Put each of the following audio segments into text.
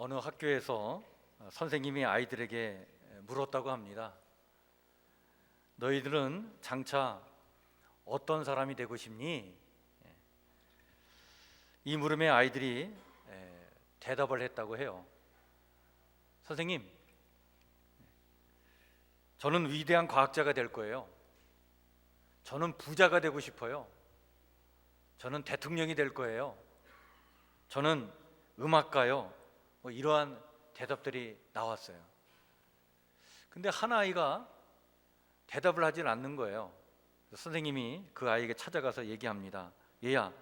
어느 학교에서 선생님이 아이들에게 물었다고 합니다. 너희들은 장차 어떤 사람이 되고 싶니? 이 물음에 아이들이 대답을 했다고 해요. 선생님, 저는 위대한 과학자가 될 거예요. 저는 부자가 되고 싶어요. 저는 대통령이 될 거예요. 저는 음악가요. 이러한 대답들이 나왔어요. 근데 한 아이가 대답을 하질 않는 거예요. 선생님이 그 아이에게 찾아가서 얘기합니다. 얘야,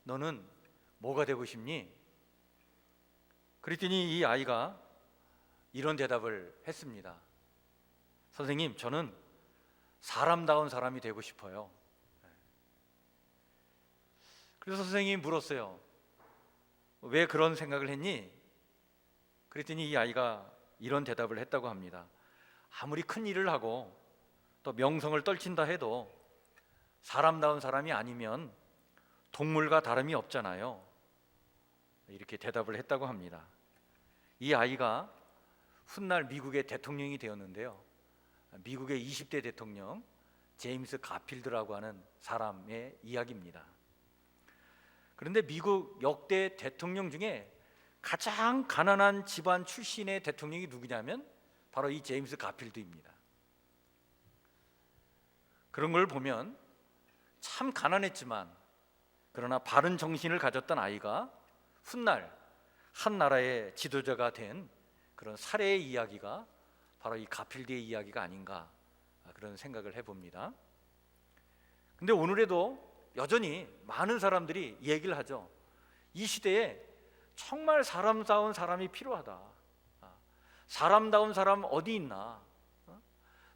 너는 뭐가 되고 싶니? 그랬더니 이 아이가 이런 대답을 했습니다. 선생님, 저는 사람다운 사람이 되고 싶어요. 그래서 선생님이 물었어요. 왜 그런 생각을 했니? 그랬더니 이 아이가 이런 대답을 했다고 합니다. 아무리 큰 일을 하고 또 명성을 떨친다 해도 사람다운 사람이 아니면 동물과 다름이 없잖아요. 이렇게 대답을 했다고 합니다. 이 아이가 훗날 미국의 대통령이 되었는데요. 미국의 20대 대통령 제임스 가필드라고 하는 사람의 이야기입니다. 그런데 미국 역대 대통령 중에 가장 가난한 집안 출신의 대통령이 누구냐면 바로 이 제임스 가필드입니다. 그런 걸 보면 참 가난했지만 그러나 바른 정신을 가졌던 아이가 훗날 한 나라의 지도자가 된 그런 사례의 이야기가 바로 이 가필드의 이야기가 아닌가, 그런 생각을 해봅니다. 근데 오늘에도 여전히 많은 사람들이 얘기를 하죠. 이 시대에 정말 사람다운 사람이 필요하다. 사람다운 사람 어디 있나?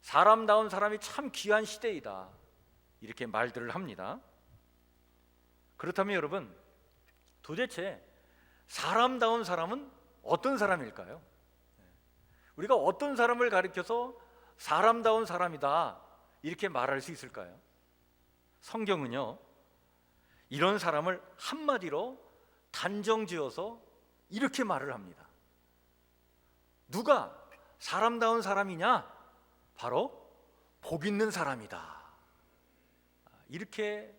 사람다운 사람이 참 귀한 시대이다. 이렇게 말들을 합니다. 그렇다면 여러분, 도대체 사람다운 사람은 어떤 사람일까요? 우리가 어떤 사람을 가리켜서 사람다운 사람이다 이렇게 말할 수 있을까요? 성경은요, 이런 사람을 한마디로 단정지어서 이렇게 말을 합니다. 누가 사람다운 사람이냐? 바로 복 있는 사람이다. 이렇게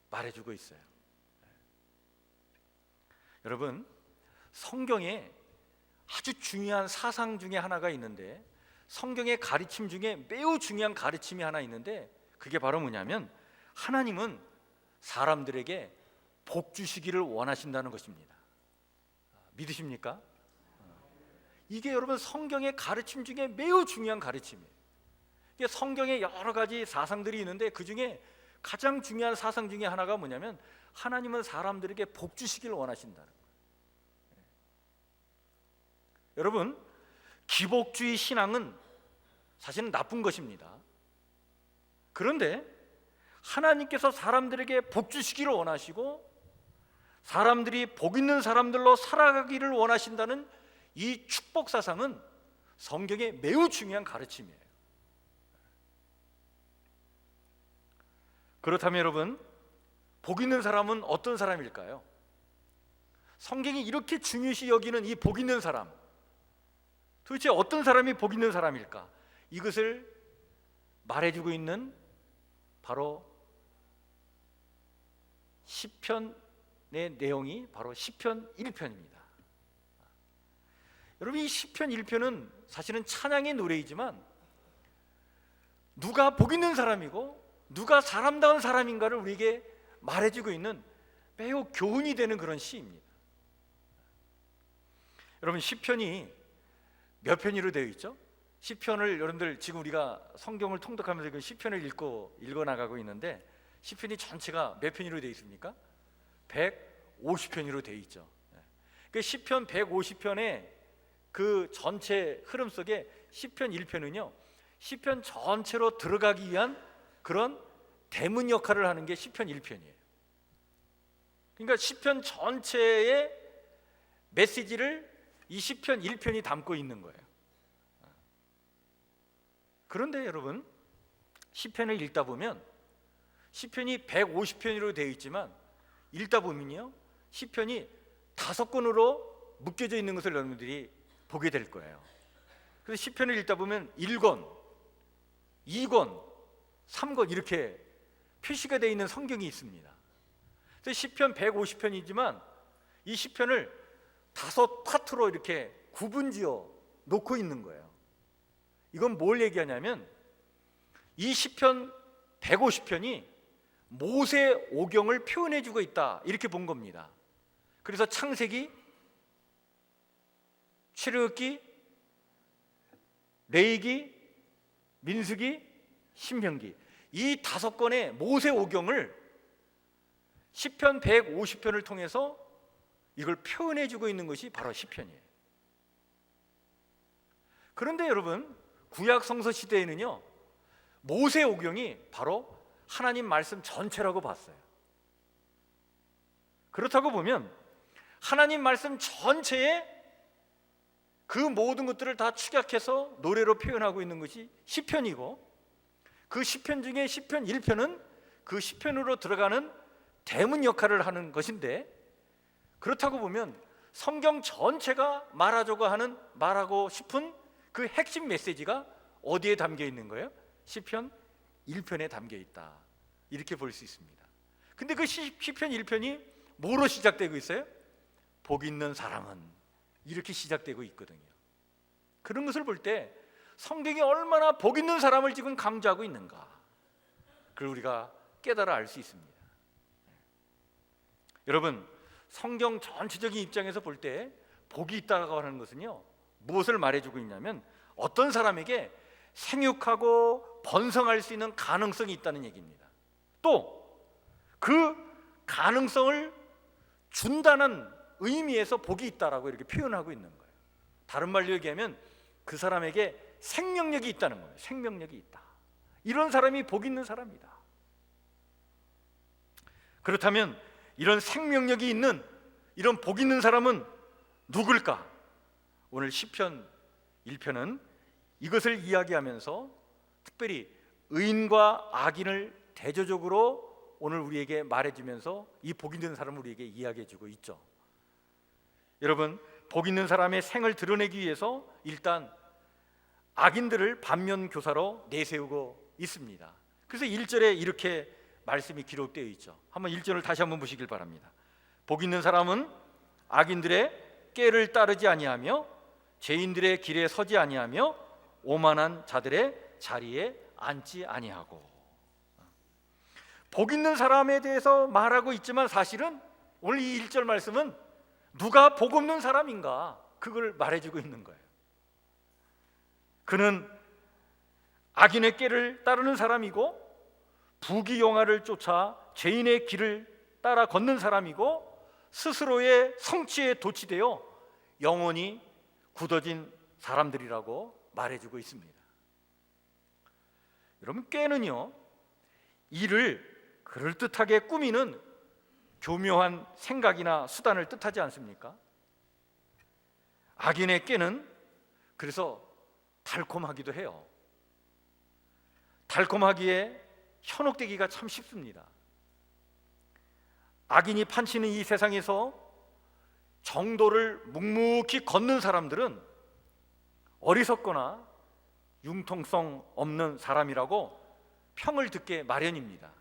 말해주고 있어요. 여러분, 성경에 아주 중요한 사상 중에 하나가 있는데, 성경의 가르침 중에 매우 중요한 가르침이 하나 있는데, 그게 바로 뭐냐면 하나님은 사람들에게 복 주시기를 원하신다는 것입니다. 믿으십니까? 이게 여러분 성경의 가르침 중에 매우 중요한 가르침이에요. 이게 성경에 여러 가지 사상들이 있는데 그 중에 가장 중요한 사상 중에 하나가 뭐냐면 하나님은 사람들에게 복 주시기를 원하신다는 거예요. 여러분, 기복주의 신앙은 사실은 나쁜 것입니다. 그런데 하나님께서 사람들에게 복 주시기를 원하시고 사람들이 복 있는 사람들로 살아가기를 원하신다는 이 축복 사상은 성경의 매우 중요한 가르침이에요. 그렇다면 여러분, 복 있는 사람은 어떤 사람일까요? 성경이 이렇게 중요시 여기는 이 복 있는 사람, 도대체 어떤 사람이 복 있는 사람일까? 이것을 말해주고 있는 바로 시편의 내용이 바로 시편 1편입니다. 여러분, 이 시편 1편은 사실은 찬양의 노래이지만 누가 복 있는 사람이고 누가 사람다운 사람인가를 우리에게 말해주고 있는 매우 교훈이 되는 그런 시입니다. 여러분, 시편이 몇 편으로 되어 있죠? 시편을 여러분들 지금 우리가 성경을 통독하면서 그 시편을 읽어 나가고 있는데 시편이 전체가 몇 편으로 되어 있습니까? 150편으로 되어 있죠. 그 시편 150편의 그 전체 흐름 속에 시편 1편은요, 시편 전체로 들어가기 위한 그런 대문 역할을 하는 게 시편 1편이에요. 그러니까 시편 전체의 메시지를 이 시편 1편이 담고 있는 거예요. 그런데 여러분, 시편을 읽다 보면 시편이 150편으로 되어 있지만 읽다 보면요, 시편이 5권으로 묶여져 있는 것을 여러분들이 보게 될 거예요. 그래서 시편을 읽다 보면 1권, 2권, 3권 이렇게 표시가 되어 있는 성경이 있습니다. 그래서 시편 150편이지만 이 시편을 5파트로 이렇게 구분지어 놓고 있는 거예요. 이건 뭘 얘기하냐면 이 시편 150편이 모세 오경을 표현해 주고 있다, 이렇게 본 겁니다. 그래서 창세기, 출애굽기, 레위기, 민수기, 신명기, 이 5권의 모세 오경을 시편 150편을 통해서 이걸 표현해 주고 있는 것이 바로 시편이에요. 그런데 여러분, 구약 성서 시대에는요, 모세 오경이 바로 하나님 말씀 전체라고 봤어요. 그렇다고 보면 하나님 말씀 전체에 그 모든 것들을 다 축약해서 노래로 표현하고 있는 것이 시편이고, 그 시편 중에 시편 1편은 그 시편으로 들어가는 대문 역할을 하는 것인데, 그렇다고 보면 성경 전체가 말하고 싶은 그 핵심 메시지가 어디에 담겨 있는 거예요? 시편 1편에 담겨 있다, 이렇게 볼 수 있습니다. 근데 그 시편 1편이 뭐로 시작되고 있어요? 복 있는 사람은, 이렇게 시작되고 있거든요. 그런 것을 볼 때 성경이 얼마나 복 있는 사람을 지금 강조하고 있는가, 그걸 우리가 깨달아 알 수 있습니다. 여러분, 성경 전체적인 입장에서 볼 때 복이 있다고 하는 것은요, 무엇을 말해주고 있냐면 어떤 사람에게 생육하고 번성할 수 있는 가능성이 있다는 얘기입니다. 또 그 가능성을 준다는 의미에서 복이 있다라고 이렇게 표현하고 있는 거예요. 다른 말로 얘기하면 그 사람에게 생명력이 있다는 거예요. 생명력이 있다, 이런 사람이 복 있는 사람이다. 그렇다면 이런 생명력이 있는, 이런 복 있는 사람은 누굴까? 오늘 시편 1편은 이것을 이야기하면서 특별히 의인과 악인을 대조적으로 오늘 우리에게 말해주면서 이 복 있는 사람을 우리에게 이야기해주고 있죠. 여러분, 복 있는 사람의 생을 드러내기 위해서 일단 악인들을 반면교사로 내세우고 있습니다. 그래서 1절에 이렇게 말씀이 기록되어 있죠. 한번 1절을 다시 한번 보시길 바랍니다. 복 있는 사람은 악인들의 꾀를 따르지 아니하며 죄인들의 길에 서지 아니하며 오만한 자들의 자리에 앉지 아니하고. 복 있는 사람에 대해서 말하고 있지만 사실은 오늘 이 1절 말씀은 누가 복 없는 사람인가, 그걸 말해주고 있는 거예요. 그는 악인의 꾀를 따르는 사람이고 부귀영화를 쫓아 죄인의 길을 따라 걷는 사람이고 스스로의 성취에 도취되어 영원히 굳어진 사람들이라고 말해주고 있습니다. 여러분, 꾀는요, 일을 그럴듯하게 꾸미는 교묘한 생각이나 수단을 뜻하지 않습니까? 악인의 꾀는 그래서 달콤하기도 해요. 달콤하기에 현혹되기가 참 쉽습니다. 악인이 판치는 이 세상에서 정도를 묵묵히 걷는 사람들은 어리석거나 융통성 없는 사람이라고 평을 듣게 마련입니다.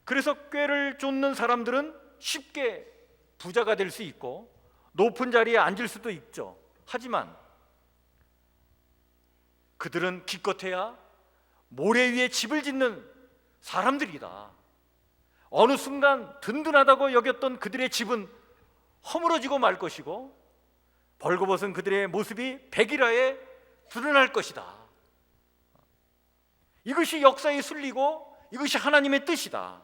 그래서 꾀를 쫓는 사람들은 쉽게 부자가 될 수 있고 높은 자리에 앉을 수도 있죠. 하지만 그들은 기껏해야 모래 위에 집을 짓는 사람들이다. 어느 순간 든든하다고 여겼던 그들의 집은 허물어지고 말 것이고 벌거벗은 그들의 모습이 백일화에 드러날 것이다. 이것이 역사에 순리고 이것이 하나님의 뜻이다.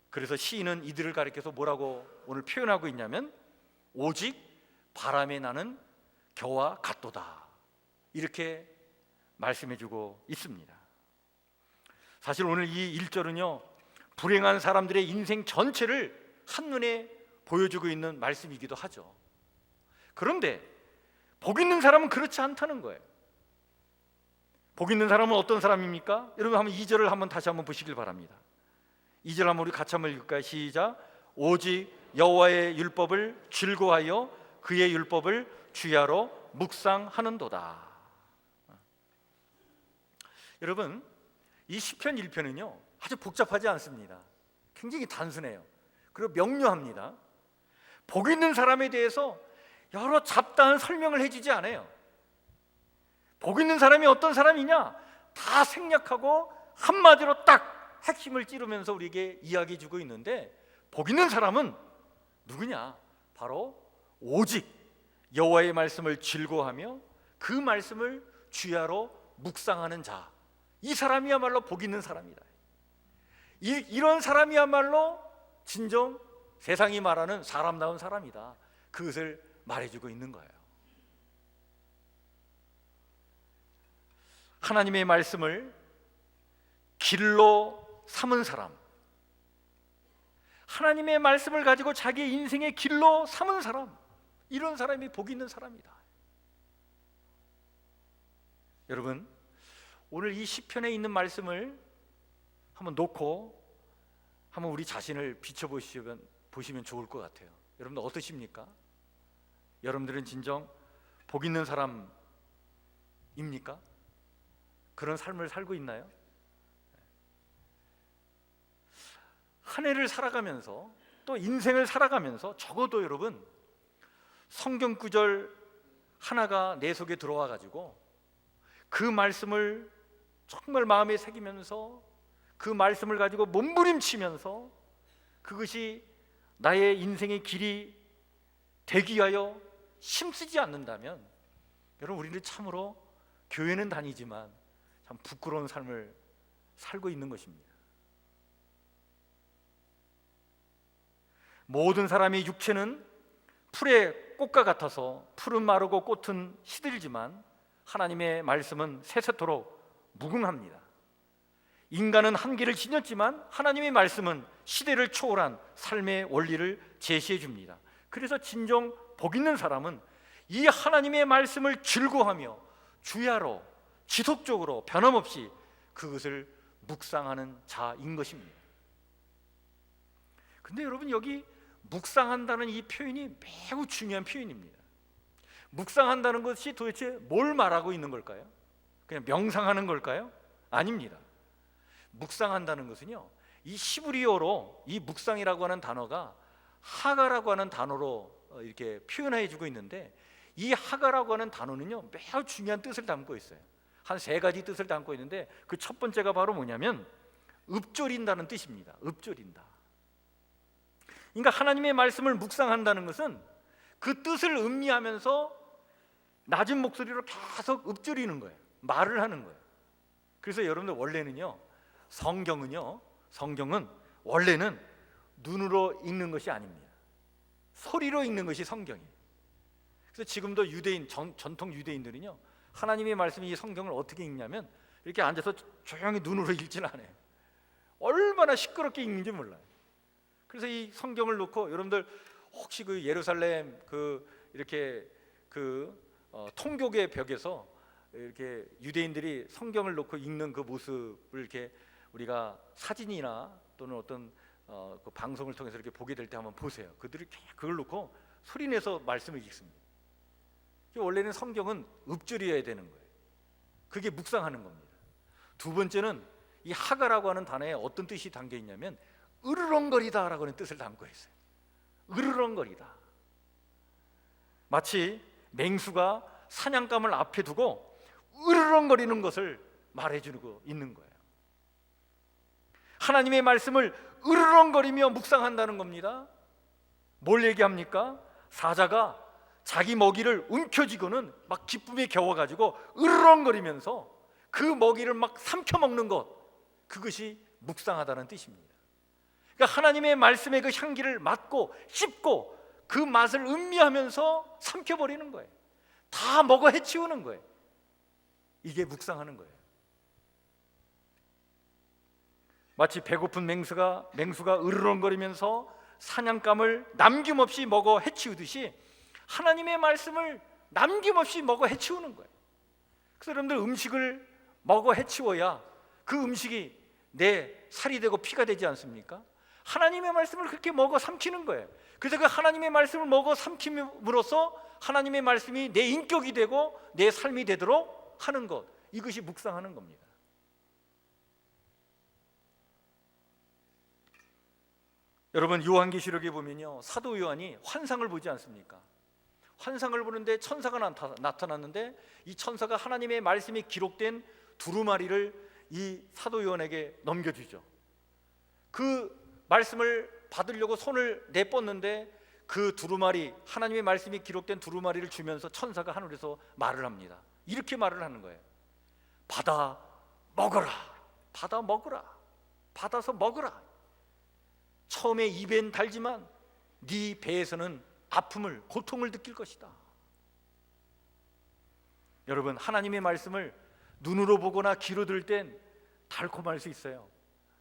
그래서 시인은 이들을 가리켜서 뭐라고 오늘 표현하고 있냐면 오직 바람에 나는 겨와 같도다, 이렇게 말씀해주고 있습니다. 사실 오늘 이 1절은요, 불행한 사람들의 인생 전체를 한눈에 보여주고 있는 말씀이기도 하죠. 그런데 복 있는 사람은 그렇지 않다는 거예요. 복 있는 사람은 어떤 사람입니까? 여러분, 한번 2절을 한번 다시 한번 보시길 바랍니다. 2절 한번 우리 같이 한번 읽을까요? 시작. 오직 여호와의 율법을 즐거워하여 그의 율법을 주야로 묵상하는도다. 여러분, 이 시편 1편은요 아주 복잡하지 않습니다. 굉장히 단순해요. 그리고 명료합니다. 복 있는 사람에 대해서 여러 잡다한 설명을 해주지 않아요. 복 있는 사람이 어떤 사람이냐 다 생략하고 한마디로 딱 핵심을 찌르면서 우리에게 이야기해 주고 있는데, 복 있는 사람은 누구냐? 바로 오직 여호와의 말씀을 즐거워하며 그 말씀을 주야로 묵상하는 자, 이 사람이야말로 복 있는 사람이다. 이런 사람이야말로 진정 세상이 말하는 사람다운 사람이다. 그것을 말해주고 있는 거예요. 하나님의 말씀을 길로 삼은 사람, 하나님의 말씀을 가지고 자기의 인생의 길로 삼은 사람, 이런 사람이 복 있는 사람이다. 여러분, 오늘 이 시편에 있는 말씀을 한번 놓고 한번 우리 자신을 비춰보시면 좋을 것 같아요. 여러분들 어떠십니까? 여러분들은 진정 복 있는 사람입니까? 그런 삶을 살고 있나요? 한 해를 살아가면서 또 인생을 살아가면서 적어도 여러분 성경 구절 하나가 내 속에 들어와 가지고 그 말씀을 정말 마음에 새기면서 그 말씀을 가지고 몸부림치면서 그것이 나의 인생의 길이 되기 위하여 힘쓰지 않는다면, 여러분 우리는 참으로 교회는 다니지만 참 부끄러운 삶을 살고 있는 것입니다. 모든 사람의 육체는 풀의 꽃과 같아서 풀은 마르고 꽃은 시들지만 하나님의 말씀은 세세토록 무궁합니다. 인간은 한계를 지녔지만 하나님의 말씀은 시대를 초월한 삶의 원리를 제시해 줍니다. 그래서 진정 복 있는 사람은 이 하나님의 말씀을 즐거워하며 주야로 지속적으로 변함없이 그것을 묵상하는 자인 것입니다. 근데 여러분, 여기 묵상한다는 이 표현이 매우 중요한 표현입니다. 묵상한다는 것이 도대체 뭘 말하고 있는 걸까요? 그냥 명상하는 걸까요? 아닙니다. 묵상한다는 것은요, 이 히브리어로 이 묵상이라고 하는 단어가 하가라고 하는 단어로 이렇게 표현해 주고 있는데, 이 하가라고 하는 단어는요 매우 중요한 뜻을 담고 있어요. 한 세 가지 뜻을 담고 있는데, 그 첫 번째가 바로 뭐냐면 읊조린다는 뜻입니다. 읊조린다. 그러니까 하나님의 말씀을 묵상한다는 것은 그 뜻을 음미하면서 낮은 목소리로 계속 읊조리는 거예요. 말을 하는 거예요. 그래서 여러분들 원래는요, 성경은 원래는 눈으로 읽는 것이 아닙니다. 소리로 읽는 것이 성경이에요. 그래서 지금도 전통 유대인들은요, 하나님의 말씀이 이 성경을 어떻게 읽냐면 이렇게 앉아서 조용히 눈으로 읽질 않아요. 얼마나 시끄럽게 읽는지 몰라요. 그래서 이 성경을 놓고 여러분들 혹시 그 예루살렘 이렇게 통곡의 벽에서 이렇게 유대인들이 성경을 놓고 읽는 그 모습을 이렇게 우리가 사진이나 또는 어떤 그 방송을 통해서 이렇게 보게 될 때 한번 보세요. 그들이 그걸 놓고 소리내서 말씀을 읽습니다. 원래는 성경은 읊조려야 되는 거예요. 그게 묵상하는 겁니다. 두 번째는 이 하가라고 하는 단어에 어떤 뜻이 담겨 있냐면 으르렁거리다라고 하는 뜻을 담고 있어요. 으르렁거리다. 마치 맹수가 사냥감을 앞에 두고 으르렁거리는 것을 말해주고 있는 거예요. 하나님의 말씀을 으르렁거리며 묵상한다는 겁니다. 뭘 얘기합니까? 사자가 자기 먹이를 움켜쥐고는 막 기쁨에 겨워가지고 으르렁거리면서 그 먹이를 막 삼켜먹는 것, 그것이 묵상하다는 뜻입니다. 그러니까 하나님의 말씀의 그 향기를 맡고 씹고 그 맛을 음미하면서 삼켜버리는 거예요. 다 먹어 해치우는 거예요. 이게 묵상하는 거예요. 마치 배고픈 맹수가 으르렁거리면서 사냥감을 남김없이 먹어 해치우듯이 하나님의 말씀을 남김없이 먹어 해치우는 거예요. 그래서 여러분들 음식을 먹어 해치워야 그 음식이 내 살이 되고 피가 되지 않습니까? 하나님의 말씀을 그렇게 먹어 삼키는 거예요. 그래서 그 하나님의 말씀을 먹어 삼킴으로써 하나님의 말씀이 내 인격이 되고 내 삶이 되도록 하는 것, 이것이 묵상하는 겁니다. 여러분, 요한계시록에 보면요, 사도 요한이 환상을 보지 않습니까? 환상을 보는데 천사가 나타났는데 이 천사가 하나님의 말씀이 기록된 두루마리를 이 사도 요한에게 넘겨주죠. 그 말씀을 받으려고 손을 내뻗는데 그 두루마리, 하나님의 말씀이 기록된 두루마리를 주면서 천사가 하늘에서 말을 합니다. 이렇게 말을 하는 거예요. 받아 먹어라. 받아 먹어라. 받아서 먹어라. 처음에 입엔 달지만 네 배에서는 아픔을, 고통을 느낄 것이다. 여러분, 하나님의 말씀을 눈으로 보거나 귀로 들을 땐 달콤할 수 있어요.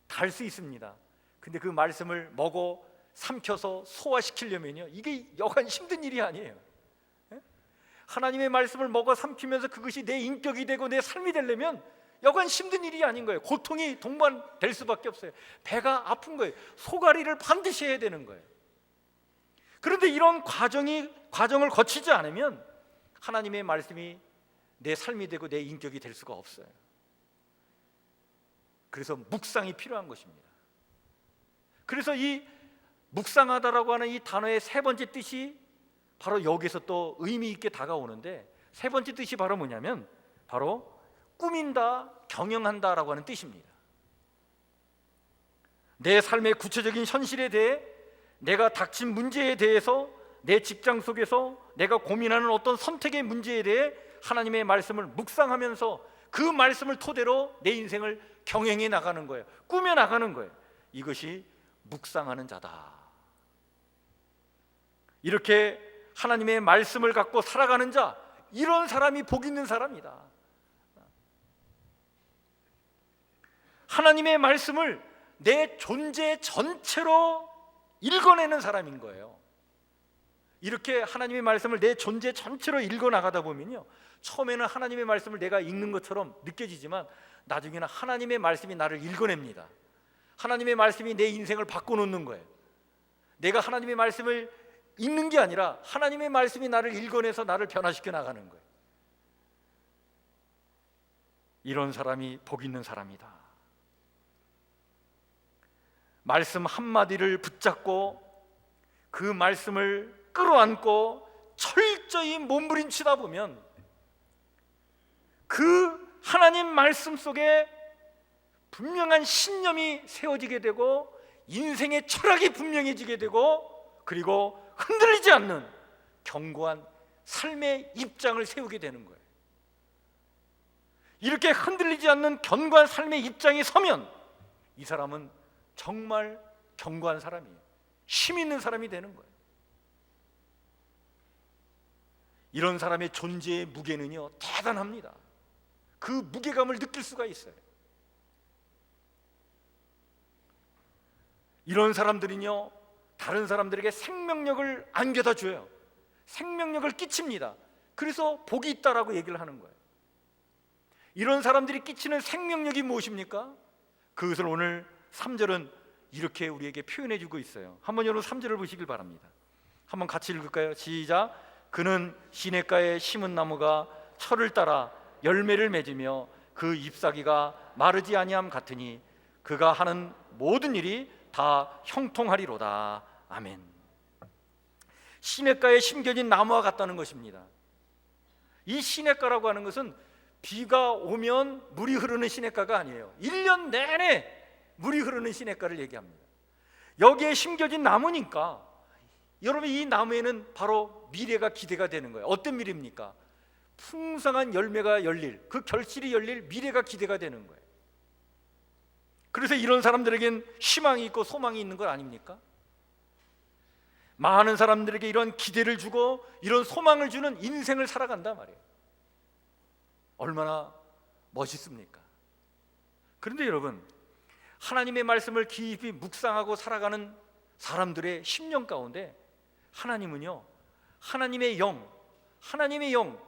달 수 있습니다. 근데 그 말씀을 먹어 삼켜서 소화시키려면요, 이게 여간 힘든 일이 아니에요. 하나님의 말씀을 먹어 삼키면서 그것이 내 인격이 되고 내 삶이 되려면 여간 힘든 일이 아닌 거예요. 고통이 동반될 수밖에 없어요. 배가 아픈 거예요. 소가리를 반드시 해야 되는 거예요. 그런데 이런 과정을 거치지 않으면 하나님의 말씀이 내 삶이 되고 내 인격이 될 수가 없어요. 그래서 묵상이 필요한 것입니다. 그래서 이 묵상하다라고 하는 이 단어의 세 번째 뜻이 바로 여기서 또 의미 있게 다가오는데, 세 번째 뜻이 바로 뭐냐면 바로 꾸민다, 경영한다라고 하는 뜻입니다. 내 삶의 구체적인 현실에 대해, 내가 닥친 문제에 대해서, 내 직장 속에서 내가 고민하는 어떤 선택의 문제에 대해 하나님의 말씀을 묵상하면서 그 말씀을 토대로 내 인생을 경영해 나가는 거예요. 꾸며 나가는 거예요. 이것이 묵상하는 자다. 이렇게 하나님의 말씀을 갖고 살아가는 자, 이런 사람이 복 있는 사람이다. 하나님의 말씀을 내 존재 전체로 읽어내는 사람인 거예요. 이렇게 하나님의 말씀을 내 존재 전체로 읽어나가다 보면요, 처음에는 하나님의 말씀을 내가 읽는 것처럼 느껴지지만 나중에는 하나님의 말씀이 나를 읽어냅니다. 하나님의 말씀이 내 인생을 바꿔놓는 거예요. 내가 하나님의 말씀을 읽는 게 아니라 하나님의 말씀이 나를 읽어내서 나를 변화시켜 나가는 거예요. 이런 사람이 복 있는 사람이다. 말씀 한마디를 붙잡고 그 말씀을 끌어안고 철저히 몸부림치다 보면 그 하나님 말씀 속에 분명한 신념이 세워지게 되고 인생의 철학이 분명해지게 되고, 그리고 흔들리지 않는 견고한 삶의 입장을 세우게 되는 거예요. 이렇게 흔들리지 않는 견고한 삶의 입장에 서면 이 사람은 정말 견고한 사람이에요. 힘 있는 사람이 되는 거예요. 이런 사람의 존재의 무게는요, 대단합니다. 그 무게감을 느낄 수가 있어요. 이런 사람들은요, 다른 사람들에게 생명력을 안겨다 줘요. 생명력을 끼칩니다. 그래서 복이 있다라고 얘기를 하는 거예요. 이런 사람들이 끼치는 생명력이 무엇입니까? 그것을 오늘 3절은 이렇게 우리에게 표현해 주고 있어요. 한번 여러분 3절을 보시길 바랍니다. 한번 같이 읽을까요? 시작. 그는 시냇가에 심은 나무가 철을 따라 열매를 맺으며 그 잎사귀가 마르지 아니함 같으니 그가 하는 모든 일이 다 형통하리로다. 아멘. 시냇가에 심겨진 나무와 같다는 것입니다. 이 시냇가라고 하는 것은 비가 오면 물이 흐르는 시냇가가 아니에요. 1년 내내 물이 흐르는 시냇가를 얘기합니다. 여기에 심겨진 나무니까 여러분, 이 나무에는 바로 미래가 기대가 되는 거예요. 어떤 미래입니까? 풍성한 열매가 열릴, 그 결실이 열릴 미래가 기대가 되는 거예요. 그래서 이런 사람들에겐 희망이 있고 소망이 있는 것 아닙니까? 많은 사람들에게 이런 기대를 주고 이런 소망을 주는 인생을 살아간단 말이에요. 얼마나 멋있습니까? 그런데 여러분, 하나님의 말씀을 깊이 묵상하고 살아가는 사람들의 심령 가운데 하나님은요, 하나님의 영,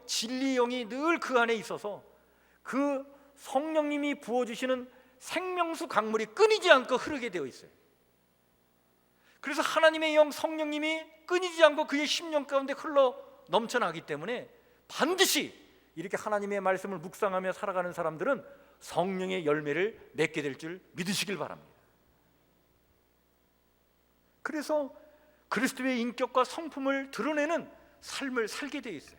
진리의 영이 늘 그 안에 있어서 그 성령님이 부어주시는 생명수 강물이 끊이지 않고 흐르게 되어 있어요. 그래서 하나님의 영 성령님이 끊이지 않고 그의 심령 가운데 흘러 넘쳐나기 때문에 반드시 이렇게 하나님의 말씀을 묵상하며 살아가는 사람들은 성령의 열매를 맺게 될 줄 믿으시길 바랍니다. 그래서 그리스도의 인격과 성품을 드러내는 삶을 살게 돼 있어요.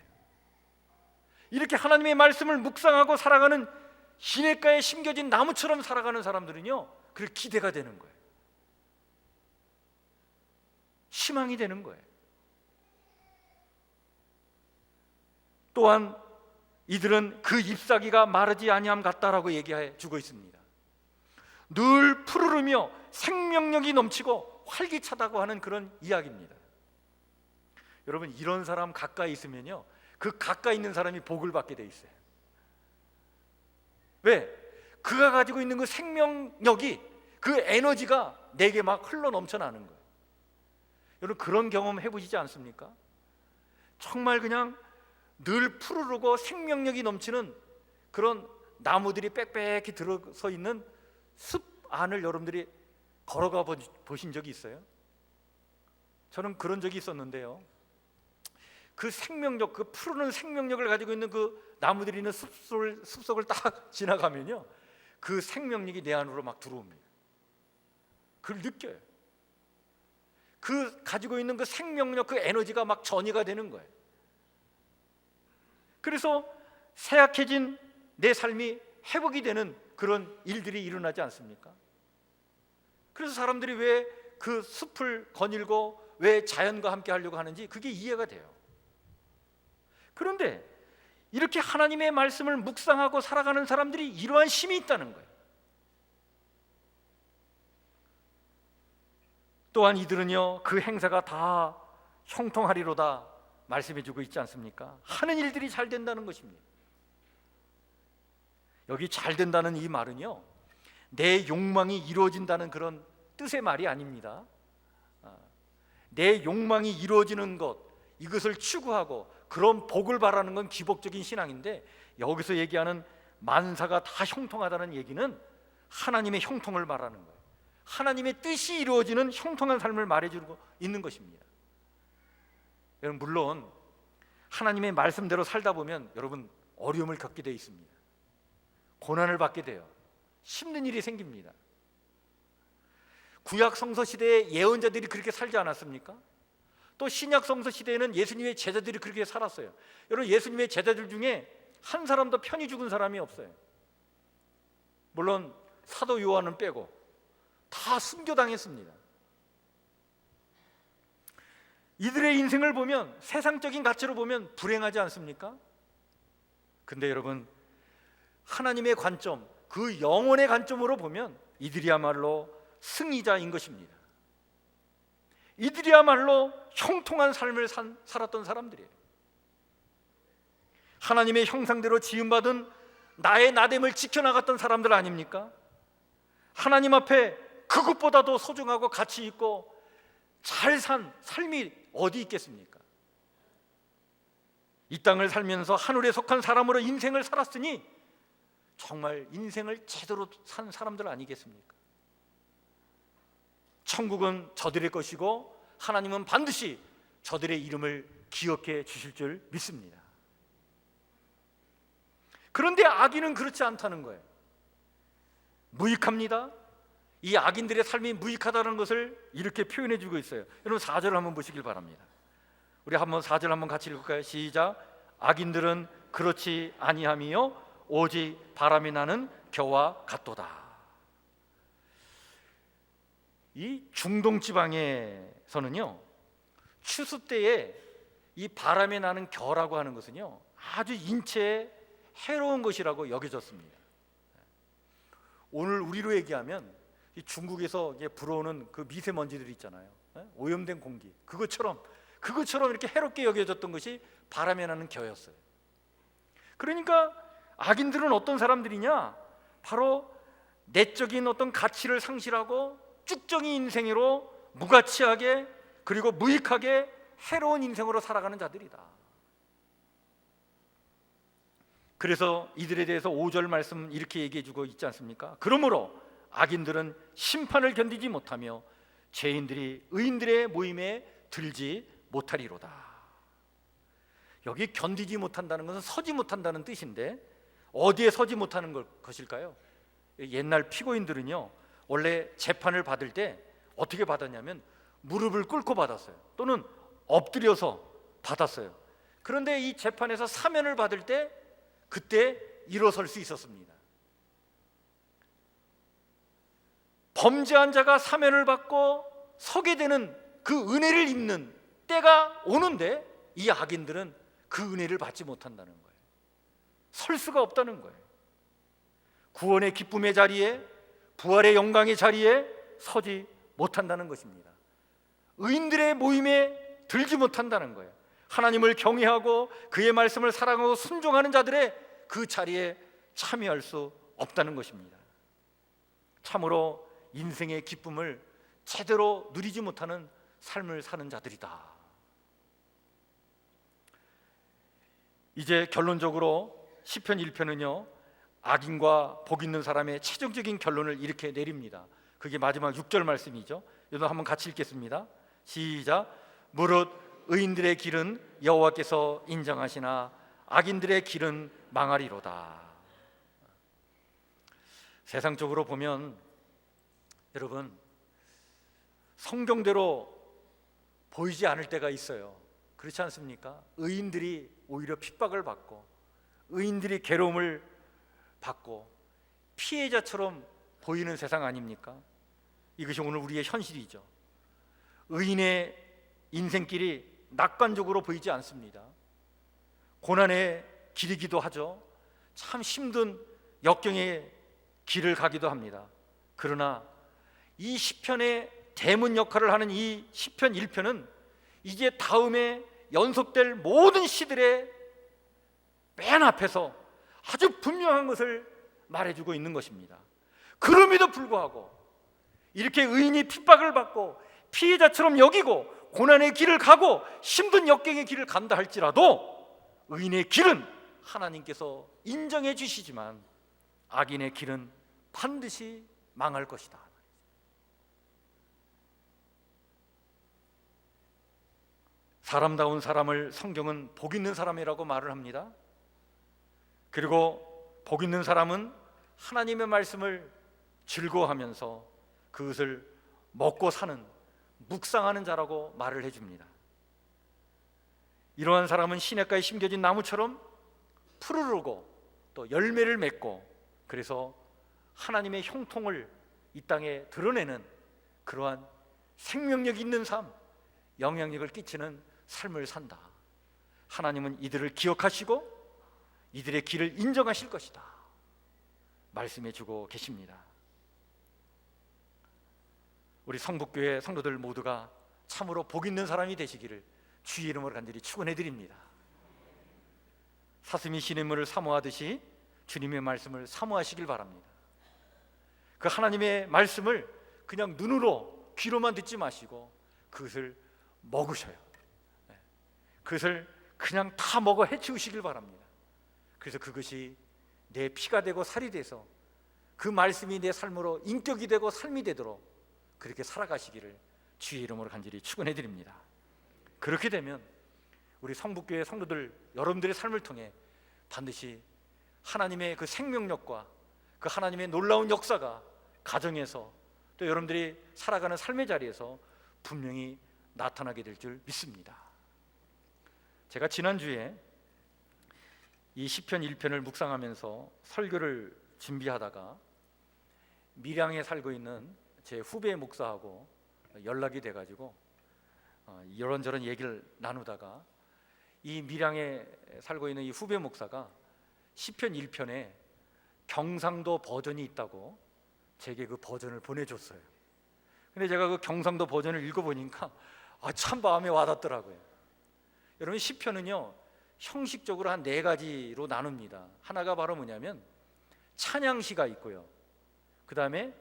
이렇게 하나님의 말씀을 묵상하고 살아가는 시냇가에 심겨진 나무처럼 살아가는 사람들은요, 그 기대가 되는 거예요. 희망이 되는 거예요. 또한 이들은 그 잎사귀가 마르지 아니함 같다라고 얘기해 주고 있습니다. 늘 푸르르며 생명력이 넘치고 활기차다고 하는 그런 이야기입니다. 여러분, 이런 사람 가까이 있으면요, 그 가까이 있는 사람이 복을 받게 돼 있어요. 왜? 그가 가지고 있는 그 생명력이, 그 에너지가 내게 막 흘러 넘쳐나는 거예요. 여러분, 그런 경험 해보시지 않습니까? 정말 그냥 늘 푸르르고 생명력이 넘치는 그런 나무들이 빽빽히 들어서 있는 숲 안을 여러분들이 걸어가 보신 적이 있어요? 저는 그런 적이 있었는데요, 그 생명력, 그 푸르는 생명력을 가지고 있는 그 나무들이 있는 숲속을 딱 지나가면요, 그 생명력이 내 안으로 막 들어옵니다. 그걸 느껴요. 그 가지고 있는 그 생명력, 그 에너지가 막 전이가 되는 거예요. 그래서 쇠약해진 내 삶이 회복이 되는 그런 일들이 일어나지 않습니까? 그래서 사람들이 왜 그 숲을 거닐고 왜 자연과 함께 하려고 하는지 그게 이해가 돼요. 그런데 이렇게 하나님의 말씀을 묵상하고 살아가는 사람들이 이러한 힘이 있다는 거예요. 또한 이들은요, 그 행사가 다 형통하리로다 말씀해주고 있지 않습니까? 하는 일들이 잘 된다는 것입니다. 여기 잘 된다는 이 말은요, 내 욕망이 이루어진다는 그런 뜻의 말이 아닙니다. 내 욕망이 이루어지는 것, 이것을 추구하고 그런 복을 바라는 건 기복적인 신앙인데, 여기서 얘기하는 만사가 다 형통하다는 얘기는 하나님의 형통을 말하는 거예요. 하나님의 뜻이 이루어지는 형통한 삶을 말해주고 있는 것입니다. 여러분, 물론 하나님의 말씀대로 살다 보면 여러분 어려움을 겪게 되어 있습니다. 고난을 받게 돼요. 힘든 일이 생깁니다. 구약 성서 시대에 예언자들이 그렇게 살지 않았습니까? 또 신약 성서 시대에는 예수님의 제자들이 그렇게 살았어요. 여러분, 예수님의 제자들 중에 한 사람도 편히 죽은 사람이 없어요. 물론 사도 요한은 빼고 다 순교당했습니다. 이들의 인생을 보면, 세상적인 가치로 보면 불행하지 않습니까? 근데 여러분, 하나님의 관점, 그 영혼의 관점으로 보면 이들이야말로 승리자인 것입니다. 이들이야말로 형통한 삶을 살았던 사람들이에요. 하나님의 형상대로 지음받은 나의 나됨을 지켜나갔던 사람들 아닙니까? 하나님 앞에 그것보다도 소중하고 가치 있고 잘 산 삶이 어디 있겠습니까? 이 땅을 살면서 하늘에 속한 사람으로 인생을 살았으니 정말 인생을 제대로 산 사람들 아니겠습니까? 천국은 저들의 것이고 하나님은 반드시 저들의 이름을 기억해 주실 줄 믿습니다. 그런데 악인은 그렇지 않다는 거예요. 무익합니다. 이 악인들의 삶이 무익하다는 것을 이렇게 표현해 주고 있어요. 여러분, 4절을 한번 보시길 바랍니다. 우리 한번 4절 한번 같이 읽을까요? 시작. 악인들은 그렇지 아니함이요 오직 바람이 나는 겨와 같도다. 이 중동 지방에서는요, 추수 때에 이 바람에 나는 겨라고 하는 것은요, 아주 인체에 해로운 것이라고 여겨졌습니다. 오늘 우리로 얘기하면 이 중국에서 불어오는 그 미세먼지들 있잖아요, 오염된 공기, 그것처럼 이렇게 해롭게 여겨졌던 것이 바람에 나는 겨였어요. 그러니까 악인들은 어떤 사람들이냐? 바로 내적인 어떤 가치를 상실하고 쭉정이 인생으로 무가치하게, 그리고 무익하게 해로운 인생으로 살아가는 자들이다. 그래서 이들에 대해서 5절 말씀 이렇게 얘기해 주고 있지 않습니까? 그러므로 악인들은 심판을 견디지 못하며 죄인들이 의인들의 모임에 들지 못하리로다. 여기 견디지 못한다는 것은 서지 못한다는 뜻인데 어디에 서지 못하는 것일까요? 옛날 피고인들은요, 원래 재판을 받을 때 어떻게 받았냐면 무릎을 꿇고 받았어요. 또는 엎드려서 받았어요. 그런데 이 재판에서 사면을 받을 때 그때 일어설 수 있었습니다. 범죄한 자가 사면을 받고 서게 되는 그 은혜를 입는 때가 오는데 이 악인들은 그 은혜를 받지 못한다는 거예요. 설 수가 없다는 거예요. 구원의 기쁨의 자리에, 부활의 영광의 자리에 서지 못한다는 것입니다. 의인들의 모임에 들지 못한다는 거예요. 하나님을 경외하고 그의 말씀을 사랑하고 순종하는 자들의 그 자리에 참여할 수 없다는 것입니다. 참으로 인생의 기쁨을 제대로 누리지 못하는 삶을 사는 자들이다. 이제 결론적으로 시편 1편은요, 악인과 복 있는 사람의 최종적인 결론을 이렇게 내립니다. 그게 마지막 6절 말씀이죠. 이거 한번 같이 읽겠습니다. 시작. 무릇 의인들의 길은 여호와께서 인정하시나 악인들의 길은 망하리로다. 세상적으로 보면 여러분, 성경대로 보이지 않을 때가 있어요. 그렇지 않습니까? 의인들이 오히려 핍박을 받고 의인들이 괴로움을 받고 피해자처럼 보이는 세상 아닙니까? 이것이 오늘 우리의 현실이죠. 의인의 인생길이 낙관적으로 보이지 않습니다. 고난의 길이기도 하죠. 참 힘든 역경의 길을 가기도 합니다. 그러나 이 시편의 대문 역할을 하는 이 시편 1편은 이제 다음에 연속될 모든 시들의 맨 앞에서 아주 분명한 것을 말해주고 있는 것입니다. 그럼에도 불구하고 이렇게 의인이 핍박을 받고 피해자처럼 여기고 고난의 길을 가고 힘든 역경의 길을 간다 할지라도 의인의 길은 하나님께서 인정해 주시지만 악인의 길은 반드시 망할 것이다. 사람다운 사람을 성경은 복 있는 사람이라고 말을 합니다. 그리고 복 있는 사람은 하나님의 말씀을 즐거워하면서 그것을 먹고 사는, 묵상하는 자라고 말을 해줍니다. 이러한 사람은 시냇가에 심겨진 나무처럼 푸르르고 또 열매를 맺고 그래서 하나님의 형통을 이 땅에 드러내는 그러한 생명력 있는 삶, 영향력을 끼치는 삶을 산다. 하나님은 이들을 기억하시고 이들의 길을 인정하실 것이다 말씀해 주고 계십니다. 우리 성북교회 성도들 모두가 참으로 복 있는 사람이 되시기를 주의 이름으로 간절히 축원해 드립니다. 사슴이 시냇물을 사모하듯이 주님의 말씀을 사모하시길 바랍니다. 그 하나님의 말씀을 그냥 눈으로 귀로만 듣지 마시고 그것을 먹으셔요. 그것을 그냥 다 먹어 해치우시길 바랍니다. 그래서 그것이 내 피가 되고 살이 돼서 그 말씀이 내 삶으로 인격이 되고 삶이 되도록 그렇게 살아가시기를 주의 이름으로 간절히 축원해 드립니다. 그렇게 되면 우리 성북교회 성도들 여러분들의 삶을 통해 반드시 하나님의 그 생명력과 그 하나님의 놀라운 역사가 가정에서 또 여러분들이 살아가는 삶의 자리에서 분명히 나타나게 될 줄 믿습니다. 제가 지난주에 이 시편 1편을 묵상하면서 설교를 준비하다가 밀양에 살고 있는 제 후배 목사하고 연락이 돼가지고 이런저런 얘기를 나누다가 이 밀양에 살고 있는 이 후배 목사가 시편 1편에 경상도 버전이 있다고 제게 그 버전을 보내줬어요. 근데 제가 그 경상도 버전을 읽어보니까 참 마음에 와닿더라고요. 여러분, 시편은요 형식적으로 한 4가지로 나눕니다. 하나가 바로 뭐냐면 찬양시가 있고요, 그 다음에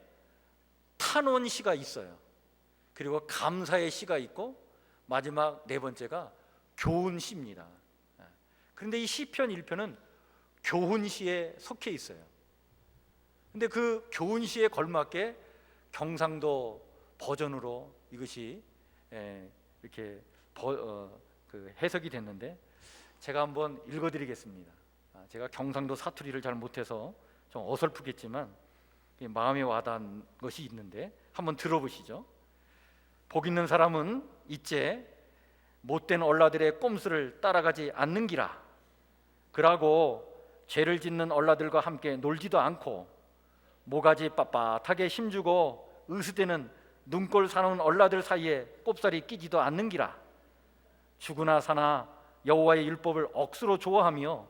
탄원시가 있어요, 그리고 감사의 시가 있고 마지막 4번째가 교훈시입니다. 그런데 이 시편 1편은 교훈시에 속해 있어요. 근데 그 교훈시에 걸맞게 경상도 버전으로 이것이 이렇게 그 해석이 됐는데, 제가 한번 읽어드리겠습니다. 제가 경상도 사투리를 잘 못해서 좀 어설프겠지만 마음에 와닿은 것이 있는데 한번 들어보시죠. 복 있는 사람은 이제 못된 얼라들의 꼼수를 따라가지 않는기라. 그러고 죄를 짓는 얼라들과 함께 놀지도 않고 모가지 빳빳하게 힘주고 으스대는 눈꼴 사나운 얼라들 사이에 꼽살이 끼지도 않는기라. 죽으나 사나 여호와의 율법을 억수로 좋아하며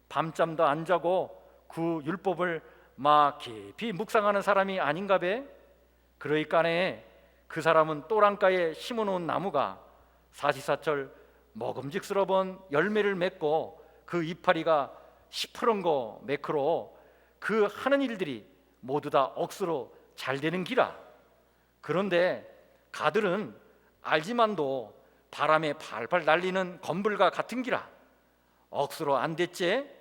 밤잠도 안 자고 그 율법을 막 깊이 묵상하는 사람이 아닌가배. 그러니까네 그 사람은 또랑가에 심어놓은 나무가 사시사철 먹음직스러운 열매를 맺고 그 이파리가 시퍼런 거 매크로 그 하는 일들이 모두 다 억수로 잘 되는 기라. 그런데 가들은 알지만도 바람에 팔팔 날리는 건불과 같은 기라. 억수로 안 됐지.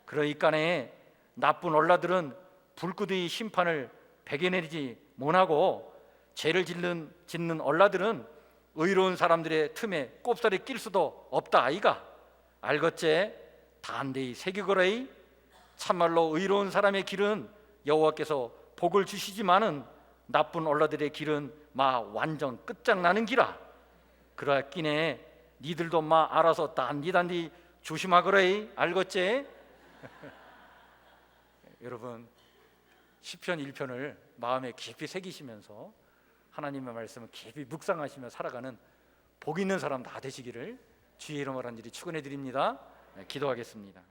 그러니까네 나쁜 얼라들은 불구의 심판을 배겨내지 못하고 죄를 짓는 얼라들은 의로운 사람들의 틈에 꼽살이 낄 수도 없다 아이가. 알겠지? 단대히 새기거라이. 참말로 의로운 사람의 길은 여호와께서 복을 주시지만은 나쁜 얼라들의 길은 막 완전 끝장나는 기라. 그러기네 니들도 막 알아서 단디 조심하거라이. 알겠지? 여러분, 시편 1편을 마음에 깊이 새기시면서 하나님의 말씀을 깊이 묵상하시며 살아가는 복 있는 사람 다 되시기를 주의 이름으로 간절히 축원해 드립니다. 기도하겠습니다.